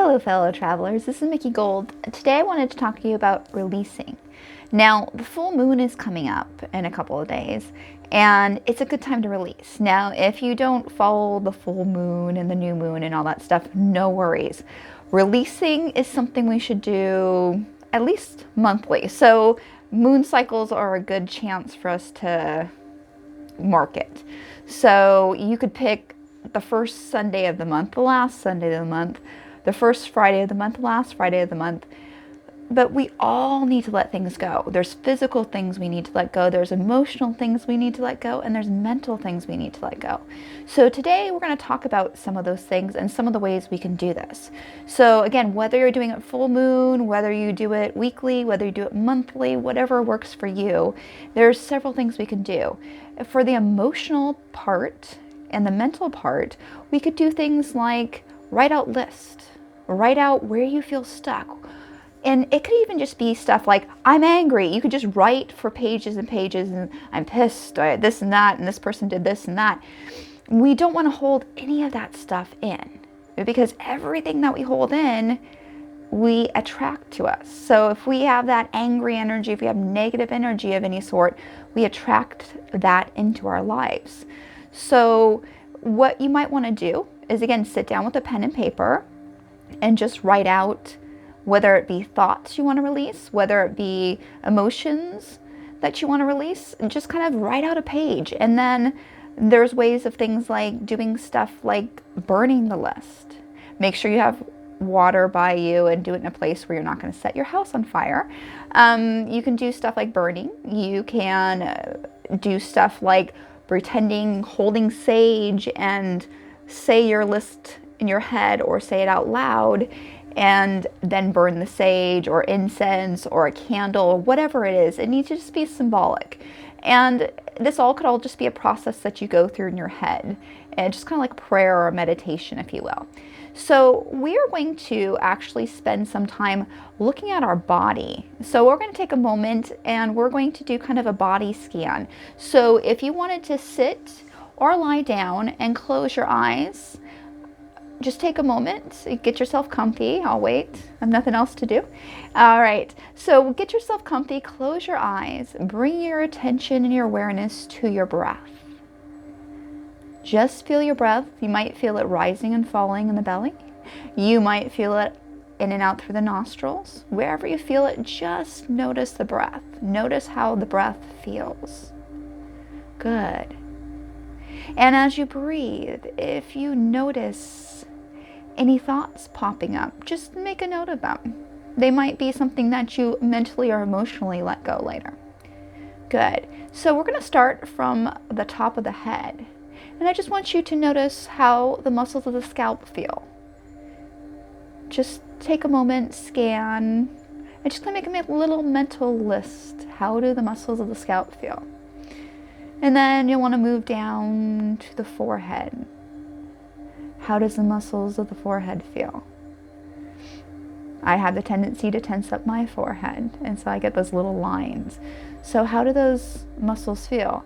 Hello, fellow travelers. This is Mickey Gold. Today I wanted to talk to you about releasing. Now, the full moon is coming up in a couple of days, and it's a good time to release. Now, if you don't follow the full moon and the new moon and all that stuff, no worries. Releasing is something we should do at least monthly. So, moon cycles are a good chance for us to mark it. So, you could pick the first Sunday of the month, the last Sunday of the month, the first Friday of the month, last Friday of the month. But we all need to let things go. There's physical things we need to let go. There's emotional things we need to let go. And there's mental things we need to let go. So today we're going to talk about some of those things and some of the ways we can do this. So again, whether you're doing it full moon, whether you do it weekly, whether you do it monthly, whatever works for you, there's several things we can do. For the emotional part and the mental part, we could do things like write out lists. Write out where you feel stuck. And it could even just be stuff like, I'm angry. You could just write for pages and pages, and I'm pissed, or this and that, and this person did this and that. We don't want to hold any of that stuff in, because everything that we hold in, we attract to us. So if we have that angry energy, if we have negative energy of any sort, we attract that into our lives. So what you might want to do is, again, sit down with a pen and paper and just write out, whether it be thoughts you want to release, whether it be emotions that you want to release, and just kind of write out a page. And then there's ways of things like doing stuff like burning the list. Make sure you have water by you and do it in a place where you're not going to set your house on fire. You can do stuff like burning. You can do stuff like pretending, holding sage and say your list in your head or say it out loud, and then burn the sage or incense or a candle or whatever it is. It needs to just be symbolic. And this all could all just be a process that you go through in your head, and just kind of like prayer or meditation, if you will. So we are going to actually spend some time looking at our body. So we're going to take a moment and we're going to do kind of a body scan. So if you wanted to sit or lie down and close your eyes, just take a moment, get yourself comfy. I'll wait. I have nothing else to do. All right. So get yourself comfy, close your eyes, bring your attention and your awareness to your breath. Just feel your breath. You might feel it rising and falling in the belly. You might feel it in and out through the nostrils. Wherever you feel it, just notice the breath. Notice how the breath feels. Good. And as you breathe, if you notice any thoughts popping up, just make a note of them. They might be something that you mentally or emotionally let go later. Good. So we're going to start from the top of the head. And I just want you to notice how the muscles of the scalp feel. Just take a moment, scan, and just kind of make a little mental list. How do the muscles of the scalp feel? And then you'll want to move down to the forehead. How does the muscles of the forehead feel? I have the tendency to tense up my forehead, and so I get those little lines. So how do those muscles feel?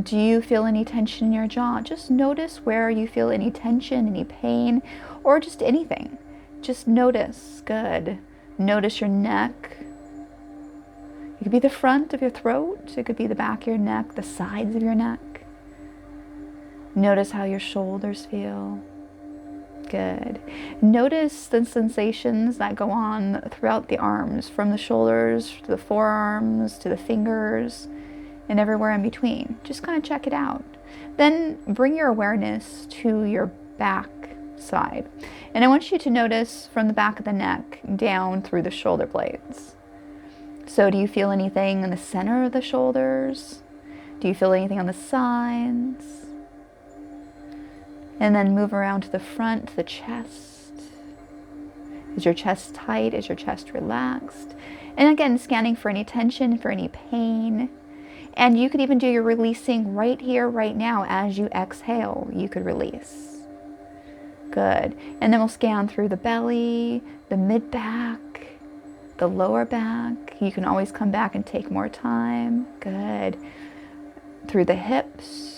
Do you feel any tension in your jaw? Just notice where you feel any tension, any pain, or just anything. Just notice. Good. Notice your neck. It could be the front of your throat. It could be the back of your neck, the sides of your neck. Notice how your shoulders feel. Good. Notice the sensations that go on throughout the arms, from the shoulders to the forearms to the fingers and everywhere in between. Just kind of check it out. Then bring your awareness to your back side. And I want you to notice from the back of the neck down through the shoulder blades. So do you feel anything in the center of the shoulders? Do you feel anything on the sides? And then move around to the front, the chest. Is your chest tight? Is your chest relaxed? And again, scanning for any tension, for any pain. And you could even do your releasing right here, right now. As you exhale, you could release. Good. And then we'll scan through the belly, the mid-back, the lower back. You can always come back and take more time. Good. Through the hips,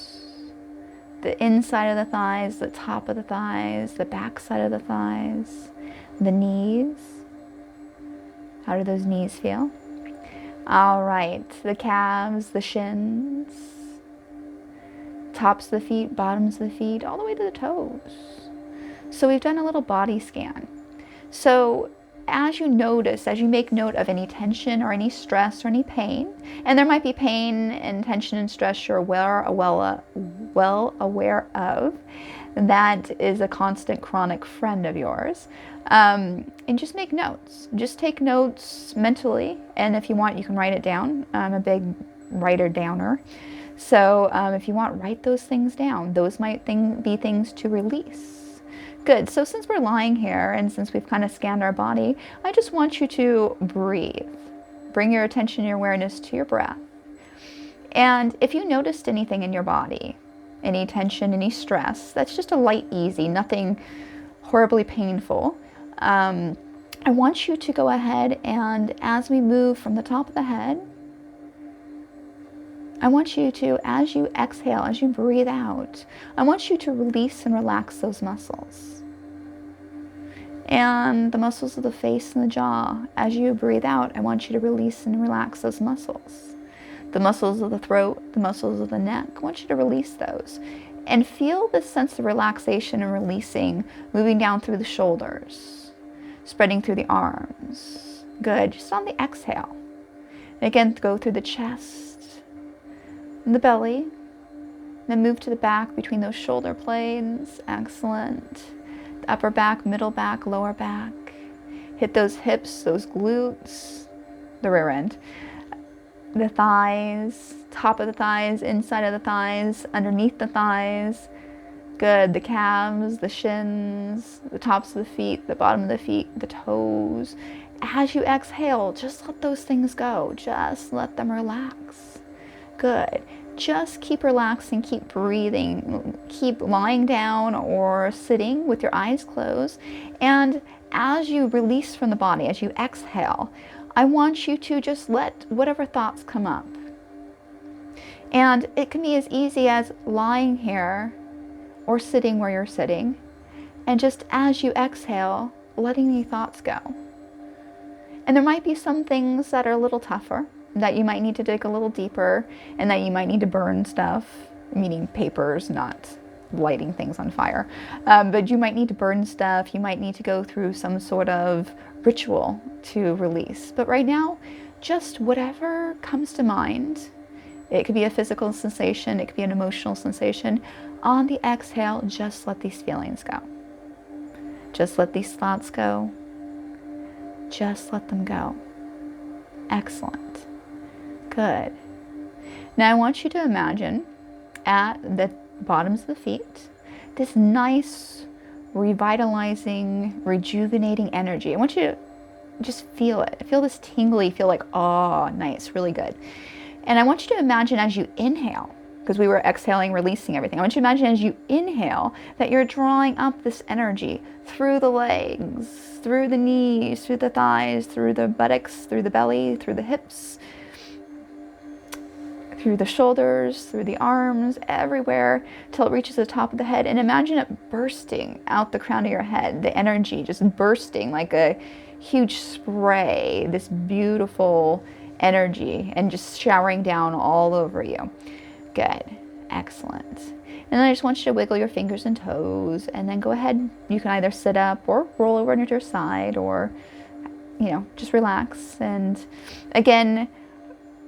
the inside of the thighs, the top of the thighs, the back side of the thighs, The knees. How do those knees feel? All right, the calves, the shins, tops of the feet, bottoms of the feet, all the way to the toes. So we've done a little body scan. So as you notice, as you make note of any tension or any stress or any pain, and there might be pain and tension and stress you're well aware of, that is a constant chronic friend of yours. And just make notes. Just take notes mentally, and if you want, you can write it down. I'm a big writer downer. So if you want, write those things down. Those might be things to release. Good. So since we're lying here and since we've kind of scanned our body, I just want you to breathe. Bring your attention, your awareness to your breath. And if you noticed anything in your body, any tension, any stress, that's just a light, easy, nothing horribly painful. I want you to go ahead and as we move from the top of the head, I want you to, as you exhale, as you breathe out, I want you to release and relax those muscles. And the muscles of the face and the jaw, as you breathe out, I want you to release and relax those muscles. The muscles of the throat, the muscles of the neck, I want you to release those. And feel this sense of relaxation and releasing, moving down through the shoulders, spreading through the arms. Good, just on the exhale. And again, go through the chest and the belly. Then move to the back between those shoulder blades. Excellent. The upper back, middle back, lower back. Hit those hips, those glutes, the rear end. The thighs, top of the thighs, inside of the thighs, underneath the thighs. Good. The calves, the shins, the tops of the feet, the bottom of the feet, the toes. As you exhale, just let those things go. Just let them relax. Good. Just keep relaxing, keep breathing, keep lying down or sitting with your eyes closed. And as you release from the body, as you exhale, I want you to just let whatever thoughts come up. And it can be as easy as lying here or sitting where you're sitting. And just as you exhale, letting the thoughts go. And there might be some things that are a little tougher, that you might need to dig a little deeper, and that you might need to burn stuff, meaning papers, not lighting things on fire. But you might need to burn stuff. You might need to go through some sort of ritual to release. But right now, just whatever comes to mind. It could be a physical sensation. It could be an emotional sensation. On the exhale, just let these feelings go. Just let these thoughts go. Just let them go. Excellent. Good. Now I want you to imagine at the bottoms of the feet, this nice, revitalizing, rejuvenating energy. I want you to just feel it. Feel this tingly, feel like, oh, nice, really good. And I want you to imagine as you inhale, because we were exhaling, releasing everything. I want you to imagine as you inhale that you're drawing up this energy through the legs, through the knees, through the thighs, through the buttocks, through the belly, through the hips, through the shoulders, through the arms, everywhere till it reaches the top of the head. And imagine it bursting out the crown of your head, the energy just bursting like a huge spray, this beautiful energy, and just showering down all over you. Good. Excellent. And then I just want you to wiggle your fingers and toes, and then go ahead. You can either sit up or roll over onto your side, or, just relax. And again,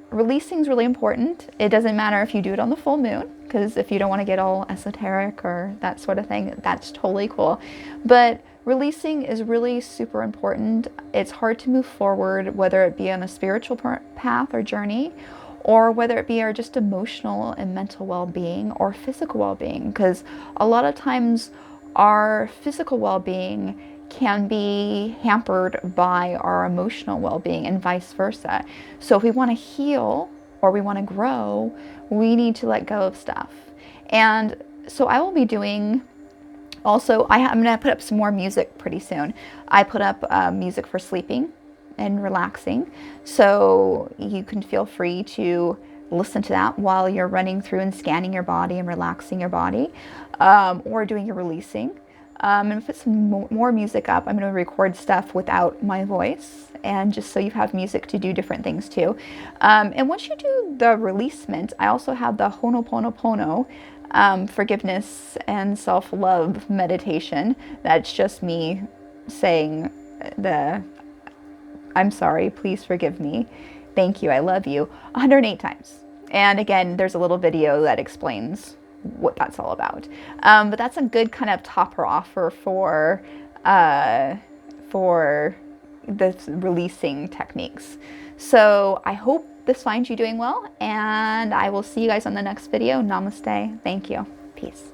releasing is really important. It doesn't matter if you do it on the full moon, because if you don't want to get all esoteric or that sort of thing, that's totally cool. But releasing is really super important. It's hard to move forward, whether it be on a spiritual path or journey, or whether it be our just emotional and mental well-being or physical well-being, because a lot of times our physical well-being can be hampered by our emotional well-being and vice versa. So if we want to heal or we want to grow, we need to let go of stuff. And so I will be doing also, I'm going to put up some more music pretty soon. I put up music for sleeping and relaxing. So you can feel free to listen to that while you're running through and scanning your body and relaxing your body, or doing your releasing. I'm going to put some more music up. I'm going to record stuff without my voice, and just so you have music to do different things too. And once you do the releasement, I also have the Ho'oponopono forgiveness and self-love meditation. That's just me saying the I'm sorry, please forgive me, thank you, I love you, 108 times. And again, there's a little video that explains what that's all about. But that's a good kind of topper offer for the releasing techniques. So I hope this finds you doing well, and I will see you guys on the next video. Namaste. Thank you. Peace.